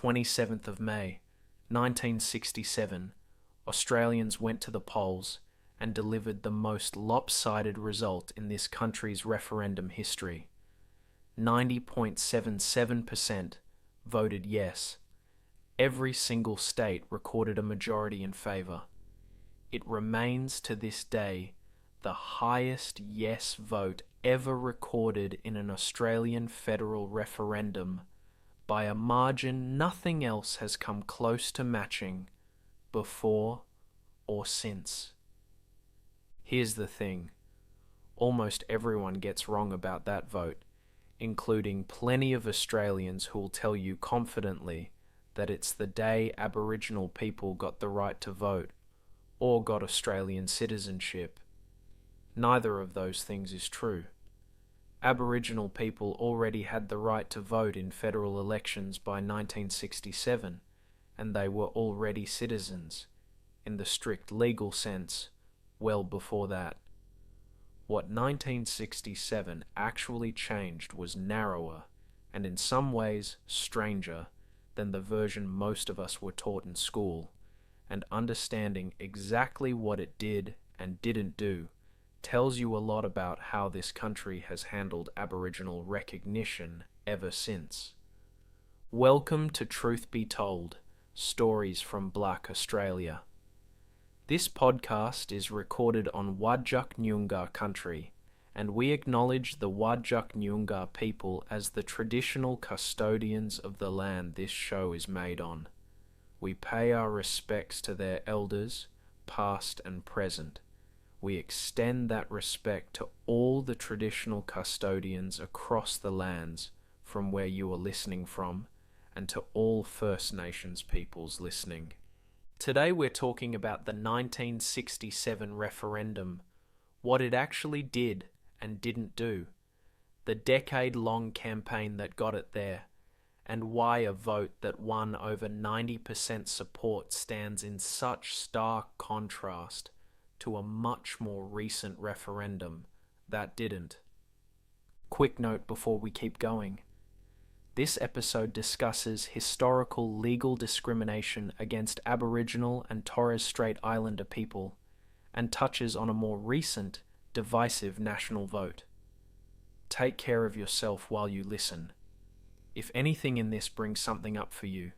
27th of May, 1967, Australians went to the polls and delivered the most lopsided result in this country's referendum history. 90.77% voted yes. Every single state recorded a majority in favour. It remains to this day the highest yes vote ever recorded in an Australian federal referendum, by a margin nothing else has come close to matching before or since. Here's the thing, almost everyone gets wrong about that vote, including plenty of Australians who will tell you confidently that it's the day Aboriginal people got the right to vote or got Australian citizenship. Neither of those things is true. Aboriginal people already had the right to vote in federal elections by 1967, and they were already citizens, in the strict legal sense, well before that. What 1967 actually changed was narrower, and in some ways stranger, than the version most of us were taught in school, and understanding exactly what it did and didn't do tells you a lot about how this country has handled Aboriginal recognition ever since. Welcome to Truth Be Told, Stories from Black Australia. This podcast is recorded on Wadjuk Nyungar country, and we acknowledge the Wadjuk Nyungar people as the traditional custodians of the land this show is made on. We pay our respects to their elders, past and present. We extend that respect to all the traditional custodians across the lands from where you are listening from, and to all First Nations peoples listening. Today we're talking about the 1967 referendum, what it actually did and didn't do, the decade-long campaign that got it there, and why a vote that won over 90% support stands in such stark contrast to a much more recent referendum that didn't. Quick note before we keep going. This episode discusses historical legal discrimination against Aboriginal and Torres Strait Islander people, and touches on a more recent, divisive national vote. Take care of yourself while you listen. If anything in this brings something up for you,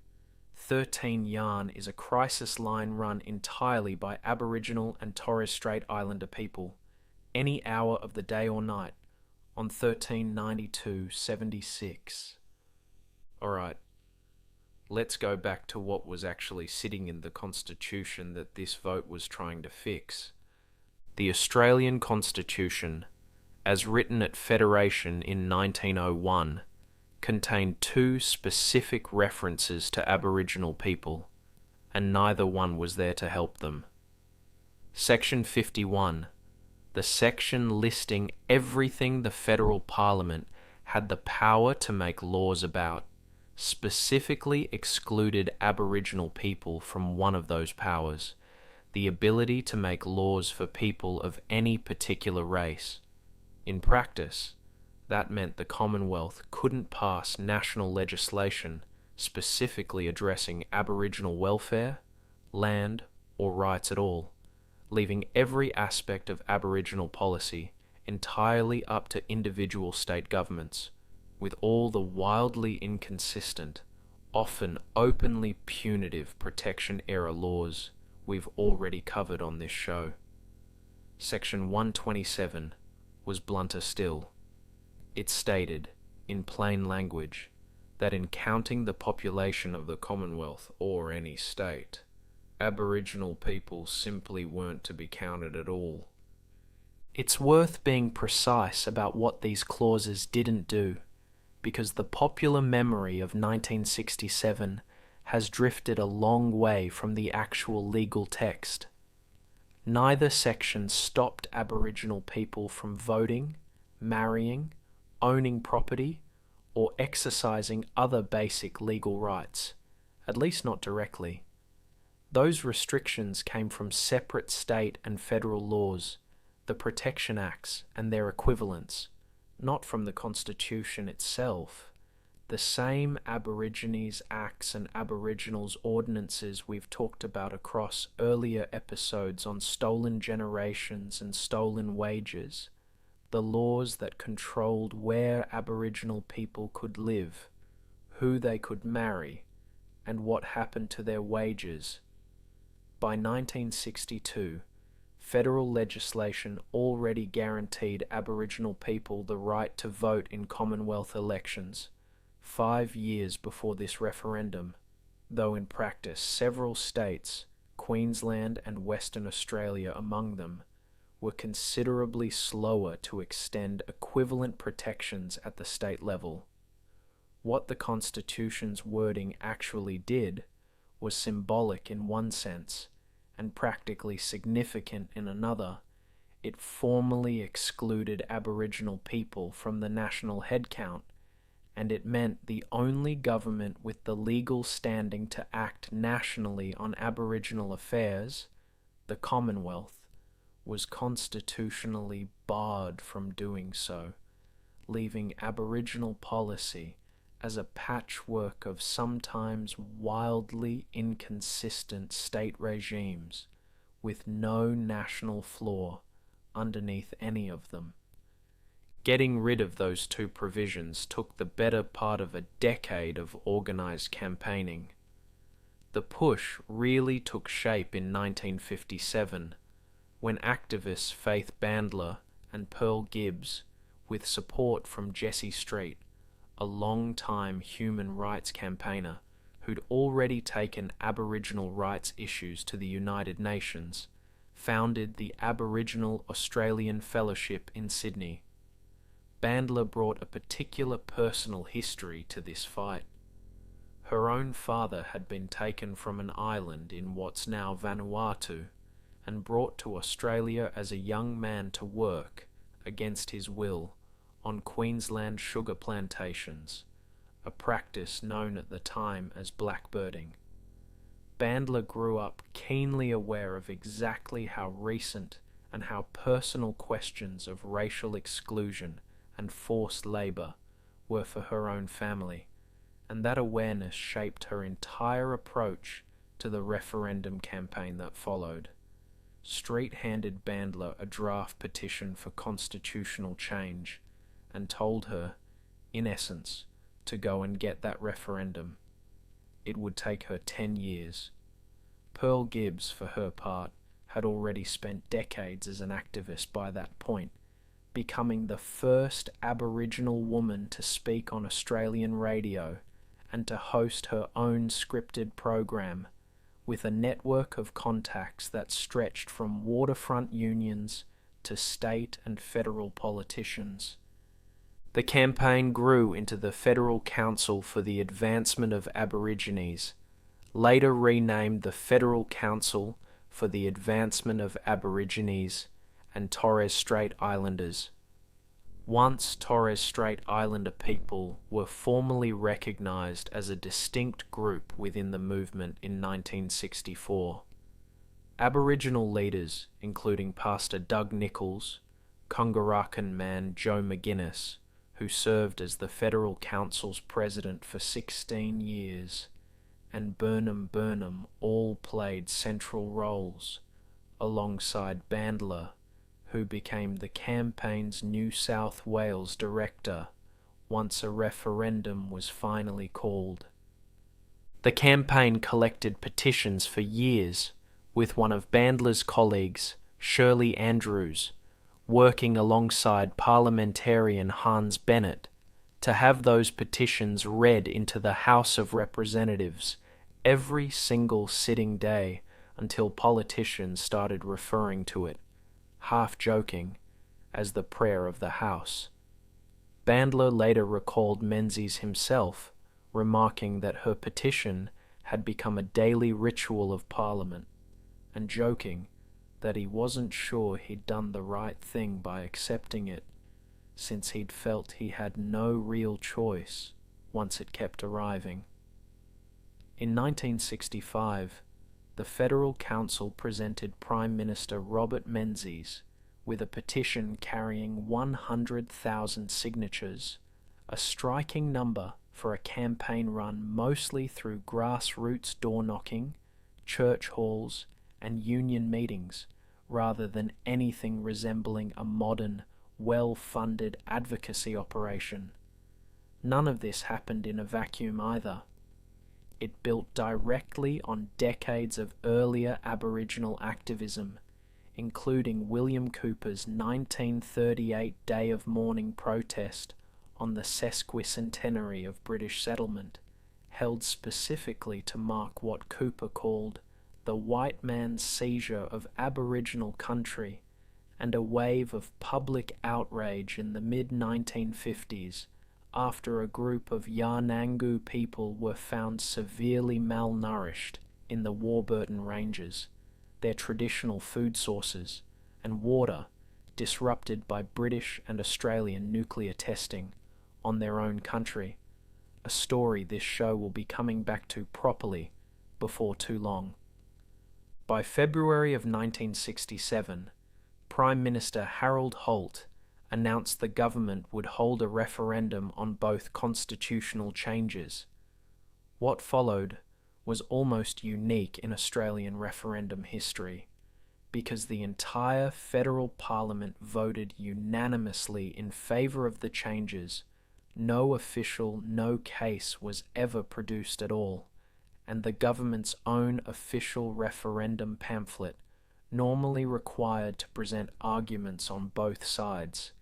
13 Yarn is a crisis line run entirely by Aboriginal and Torres Strait Islander people, any hour of the day or night, on 1392-76. Alright, let's go back to what was actually sitting in the Constitution that this vote was trying to fix. The Australian Constitution, as written at Federation in 1901, contained two specific references to Aboriginal people, and neither one was there to help them. Section 51, the section listing everything the federal parliament had the power to make laws about, specifically excluded Aboriginal people from one of those powers, the ability to make laws for people of any particular race. In practice, that meant the Commonwealth couldn't pass national legislation specifically addressing Aboriginal welfare, land, or rights at all, leaving every aspect of Aboriginal policy entirely up to individual state governments, with all the wildly inconsistent, often openly punitive protection-era laws we've already covered on this show. Section 127 was blunter still. It stated, in plain language, that in counting the population of the Commonwealth or any state, Aboriginal people simply weren't to be counted at all. It's worth being precise about what these clauses didn't do, because the popular memory of 1967 has drifted a long way from the actual legal text. Neither section stopped Aboriginal people from voting, marrying, owning property, or exercising other basic legal rights, at least not directly. Those restrictions came from separate state and federal laws, the Protection Acts and their equivalents, not from the Constitution itself. The same Aborigines Acts and Aboriginals ordinances we've talked about across earlier episodes on stolen generations and stolen wages, the laws that controlled where Aboriginal people could live, who they could marry, and what happened to their wages. By 1962, federal legislation already guaranteed Aboriginal people the right to vote in Commonwealth elections, 5 years before this referendum, though in practice several states, Queensland and Western Australia among them, were considerably slower to extend equivalent protections at the state level. What the Constitution's wording actually did was symbolic in one sense and practically significant in another. It formally excluded Aboriginal people from the national headcount, and it meant the only government with the legal standing to act nationally on Aboriginal affairs, the Commonwealth, was constitutionally barred from doing so, leaving Aboriginal policy as a patchwork of sometimes wildly inconsistent state regimes with no national flaw underneath any of them. Getting rid of those two provisions took the better part of a decade of organised campaigning. The push really took shape in 1957, when activists Faith Bandler and Pearl Gibbs, with support from Jesse Street, a long-time human rights campaigner who'd already taken Aboriginal rights issues to the United Nations, founded the Aboriginal Australian Fellowship in Sydney. Bandler brought a particular personal history to this fight. Her own father had been taken from an island in what's now Vanuatu and brought to Australia as a young man to work, against his will, on Queensland sugar plantations, a practice known at the time as blackbirding. Bandler grew up keenly aware of exactly how recent and how personal questions of racial exclusion and forced labour were for her own family, and that awareness shaped her entire approach to the referendum campaign that followed. Street handed Bandler a draft petition for constitutional change and told her, in essence, to go and get that referendum. It would take her 10 years. Pearl Gibbs, for her part, had already spent decades as an activist by that point, becoming the first Aboriginal woman to speak on Australian radio and to host her own scripted program, with a network of contacts that stretched from waterfront unions to state and federal politicians. The campaign grew into the Federal Council for the Advancement of Aborigines, later renamed the Federal Council for the Advancement of Aborigines and Torres Strait Islanders. Once Torres Strait Islander people were formally recognised as a distinct group within the movement in 1964. Aboriginal leaders, including Pastor Doug Nichols, Kungarakan man Joe McGuinness, who served as the Federal Council's president for 16 years, and Burnham, all played central roles, alongside Bandler, who became the campaign's New South Wales director once a referendum was finally called. The campaign collected petitions for years, with one of Bandler's colleagues, Shirley Andrews, working alongside parliamentarian Hans Bennett to have those petitions read into the House of Representatives every single sitting day until politicians started referring to it, half joking, as the prayer of the House. Bandler later recalled Menzies himself, remarking that her petition had become a daily ritual of Parliament, and joking that he wasn't sure he'd done the right thing by accepting it, since he'd felt he had no real choice once it kept arriving. In 1965, the Federal Council presented Prime Minister Robert Menzies with a petition carrying 100,000 signatures, a striking number for a campaign run mostly through grassroots door-knocking, church halls, and union meetings, rather than anything resembling a modern, well-funded advocacy operation. None of this happened in a vacuum either. It built directly on decades of earlier Aboriginal activism, including William Cooper's 1938 Day of Mourning protest on the sesquicentenary of British settlement, held specifically to mark what Cooper called the white man's seizure of Aboriginal country, and a wave of public outrage in the mid-1950s after a group of Yarnangu people were found severely malnourished in the Warburton Ranges, their traditional food sources, and water disrupted by British and Australian nuclear testing on their own country, a story this show will be coming back to properly before too long. By February of 1967, Prime Minister Harold Holt announced the government would hold a referendum on both constitutional changes. What followed was almost unique in Australian referendum history, because the entire federal parliament voted unanimously in favour of the changes. No official no case was ever produced at all, and the government's own official referendum pamphlet, normally required to present arguments on both sides,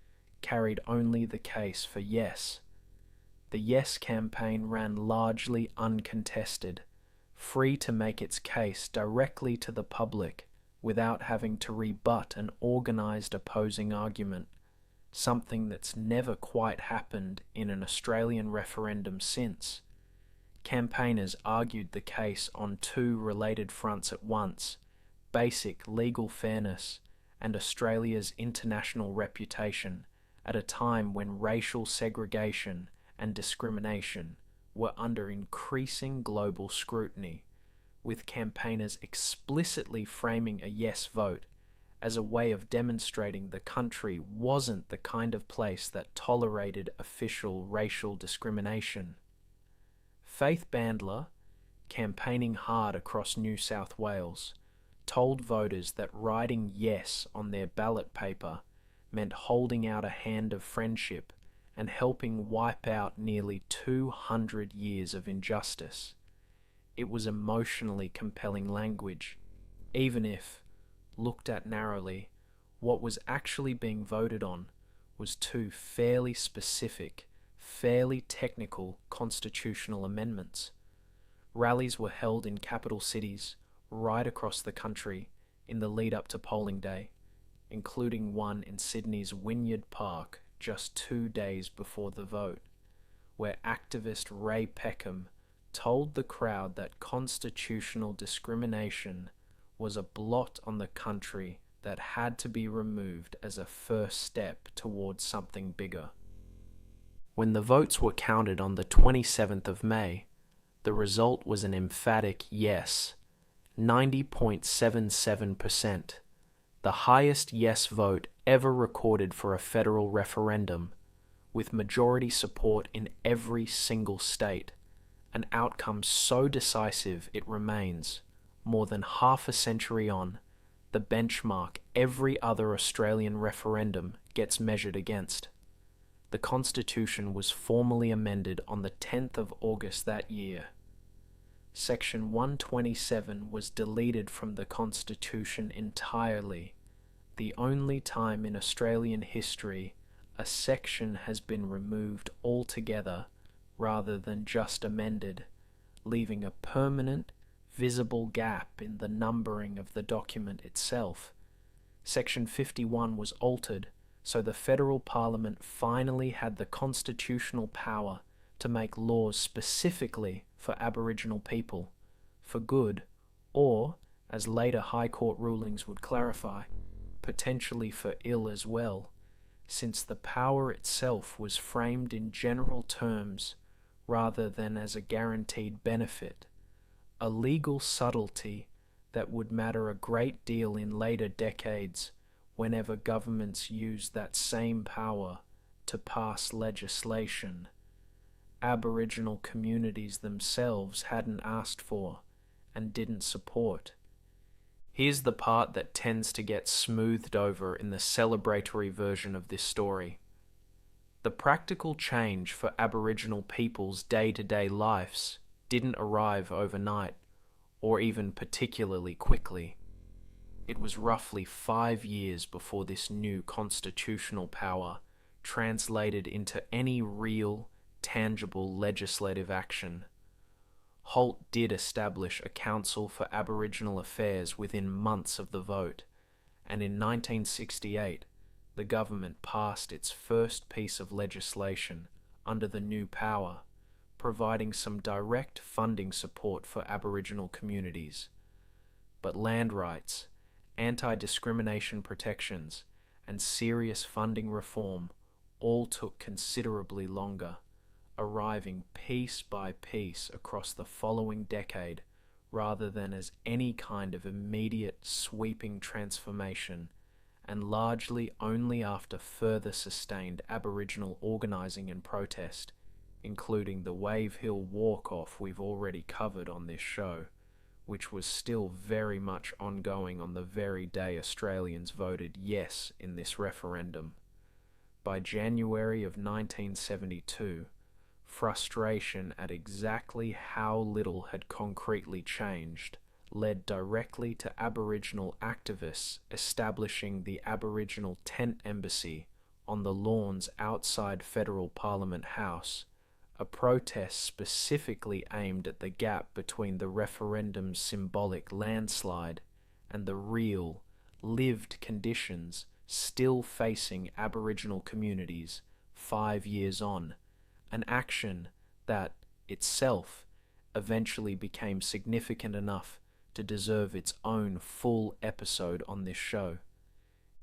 carried only the case for yes. The Yes campaign ran largely uncontested, free to make its case directly to the public without having to rebut an organised opposing argument, something that's never quite happened in an Australian referendum since. Campaigners argued the case on two related fronts at once: basic legal fairness and Australia's international reputation, at a time when racial segregation and discrimination were under increasing global scrutiny, with campaigners explicitly framing a yes vote as a way of demonstrating the country wasn't the kind of place that tolerated official racial discrimination. Faith Bandler, campaigning hard across New South Wales, told voters that writing yes on their ballot paper meant holding out a hand of friendship and helping wipe out nearly 200 years of injustice. It was emotionally compelling language, even if, looked at narrowly, what was actually being voted on was two fairly specific, fairly technical constitutional amendments. Rallies were held in capital cities right across the country in the lead up to polling day, including one in Sydney's Wynyard Park just 2 days before the vote, where activist Ray Peckham told the crowd that constitutional discrimination was a blot on the country that had to be removed as a first step towards something bigger. When the votes were counted on the 27th of May, the result was an emphatic yes, 90.77%, the highest yes vote ever recorded for a federal referendum, with majority support in every single state, an outcome so decisive it remains, more than half a century on, the benchmark every other Australian referendum gets measured against. The Constitution was formally amended on the 10th of August that year. Section 127 was deleted from the Constitution entirely, the only time in Australian history a section has been removed altogether rather than just amended, leaving a permanent, visible gap in the numbering of the document itself. Section 51 was altered, so the federal parliament finally had the constitutional power to make laws specifically for Aboriginal people, for good, or, as later High Court rulings would clarify, potentially for ill as well, since the power itself was framed in general terms rather than as a guaranteed benefit, a legal subtlety that would matter a great deal in later decades whenever governments used that same power to pass legislation. Aboriginal communities themselves hadn't asked for and didn't support. Here's the part that tends to get smoothed over in the celebratory version of this story. The practical change for Aboriginal people's day-to-day lives didn't arrive overnight, or even particularly quickly. It was roughly 5 years before this new constitutional power translated into any real, tangible legislative action. Holt did establish a Council for Aboriginal Affairs within months of the vote, and in 1968, the government passed its first piece of legislation under the new power, providing some direct funding support for Aboriginal communities. But land rights, anti-discrimination protections, and serious funding reform all took considerably longer, arriving piece by piece across the following decade rather than as any kind of immediate sweeping transformation, and largely only after further sustained Aboriginal organising and protest, including the Wave Hill walk-off we've already covered on this show, which was still very much ongoing on the very day Australians voted yes in this referendum. By January of 1972, frustration at exactly how little had concretely changed led directly to Aboriginal activists establishing the Aboriginal Tent Embassy on the lawns outside Federal Parliament House, a protest specifically aimed at the gap between the referendum's symbolic landslide and the real, lived conditions still facing Aboriginal communities 5 years on, an action that, itself, eventually became significant enough to deserve its own full episode on this show.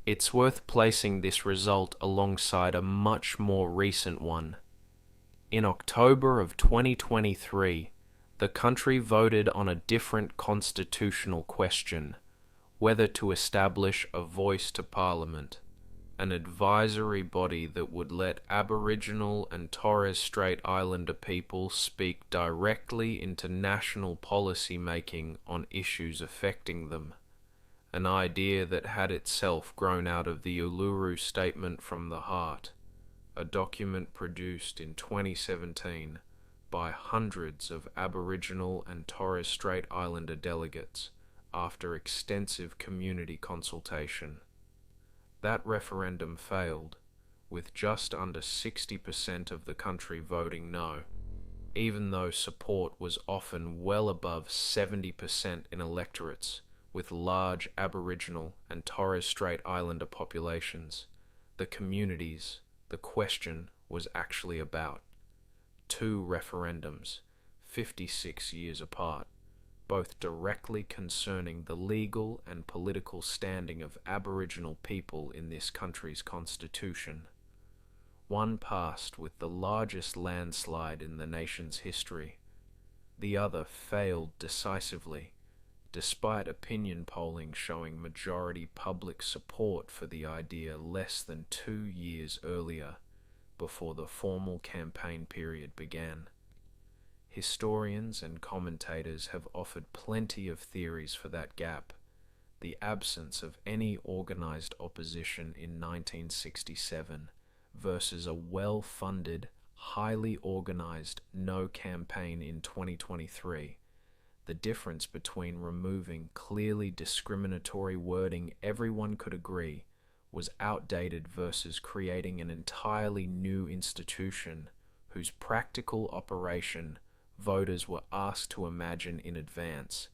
It's worth placing this result alongside a much more recent one. In October of 2023, the country voted on a different constitutional question: whether to establish a voice to Parliament, an advisory body that would let Aboriginal and Torres Strait Islander people speak directly into national policy making on issues affecting them, an idea that had itself grown out of the Uluru Statement from the Heart, a document produced in 2017 by hundreds of Aboriginal and Torres Strait Islander delegates after extensive community consultation. That referendum failed, with just under 60% of the country voting no, even though support was often well above 70% in electorates with large Aboriginal and Torres Strait Islander populations. The communities the question was actually about. 2 referendums, 56 years apart, both directly concerning the legal and political standing of Aboriginal people in this country's constitution. One passed with the largest landslide in the nation's history. The other failed decisively, despite opinion polling showing majority public support for the idea less than 2 years earlier, before the formal campaign period began. Historians and commentators have offered plenty of theories for that gap: the absence of any organised opposition in 1967 versus a well-funded, highly organised no campaign in 2023, the difference between removing clearly discriminatory wording everyone could agree was outdated versus creating an entirely new institution whose practical operation voters were asked to imagine in advance,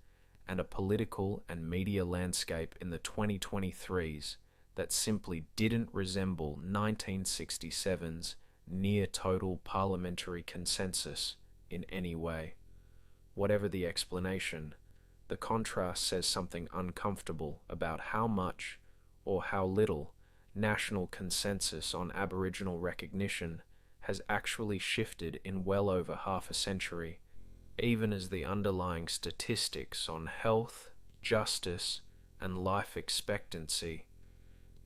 and a political and media landscape in the 2023s that simply didn't resemble 1967's near-total parliamentary consensus in any way. Whatever the explanation, the contrast says something uncomfortable about how much, or how little, national consensus on Aboriginal recognition has actually shifted in well over half a century, even as the underlying statistics on health, justice, and life expectancy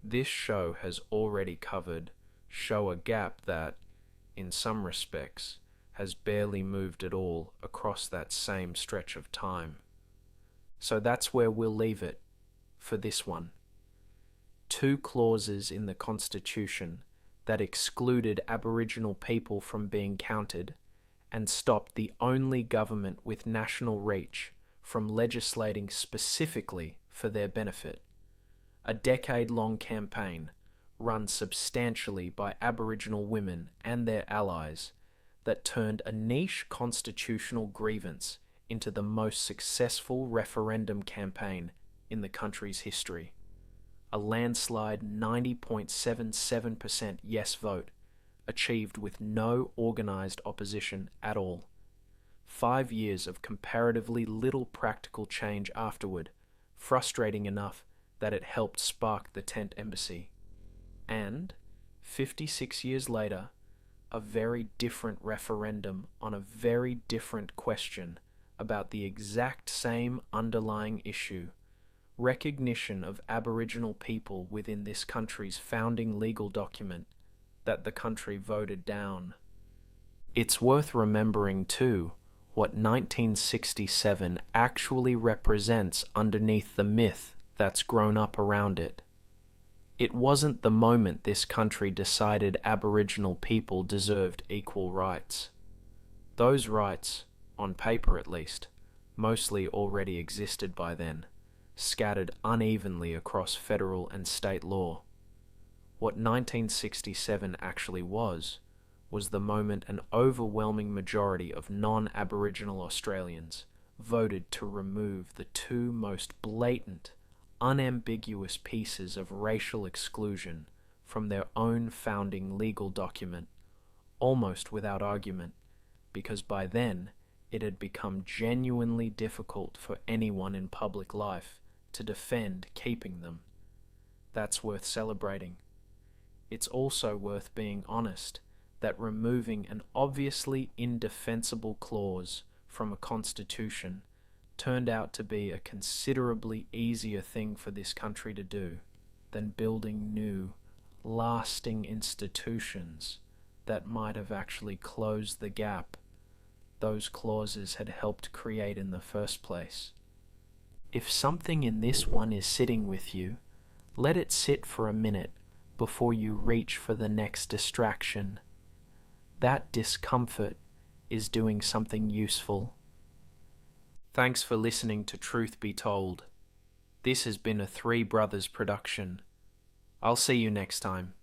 this show has already covered show a gap that, in some respects, has barely moved at all across that same stretch of time. So that's where we'll leave it for this one. 2 clauses in the Constitution that excluded Aboriginal people from being counted and stopped the only government with national reach from legislating specifically for their benefit. A decade-long campaign run substantially by Aboriginal women and their allies that turned a niche constitutional grievance into the most successful referendum campaign in the country's history. A landslide 90.77% yes vote, achieved with no organised opposition at all. 5 years of comparatively little practical change afterward, frustrating enough that it helped spark the tent embassy. And, 56 years later, a very different referendum on a very different question about the exact same underlying issue. Recognition of Aboriginal people within this country's founding legal document that the country voted down. It's worth remembering too what 1967 actually represents underneath the myth that's grown up around it. It wasn't the moment this country decided Aboriginal people deserved equal rights. Those rights, on paper at least, mostly already existed by then, scattered unevenly across federal and state law. What 1967 actually was the moment an overwhelming majority of non-Aboriginal Australians voted to remove the 2 most blatant, unambiguous pieces of racial exclusion from their own founding legal document, almost without argument, because by then it had become genuinely difficult for anyone in public life to defend keeping them. That's worth celebrating. It's also worth being honest that removing an obviously indefensible clause from a constitution turned out to be a considerably easier thing for this country to do than building new, lasting institutions that might have actually closed the gap those clauses had helped create in the first place. If something in this one is sitting with you, let it sit for a minute before you reach for the next distraction. That discomfort is doing something useful. Thanks for listening to Truth Be Told. This has been a 3 Brothers production. I'll see you next time.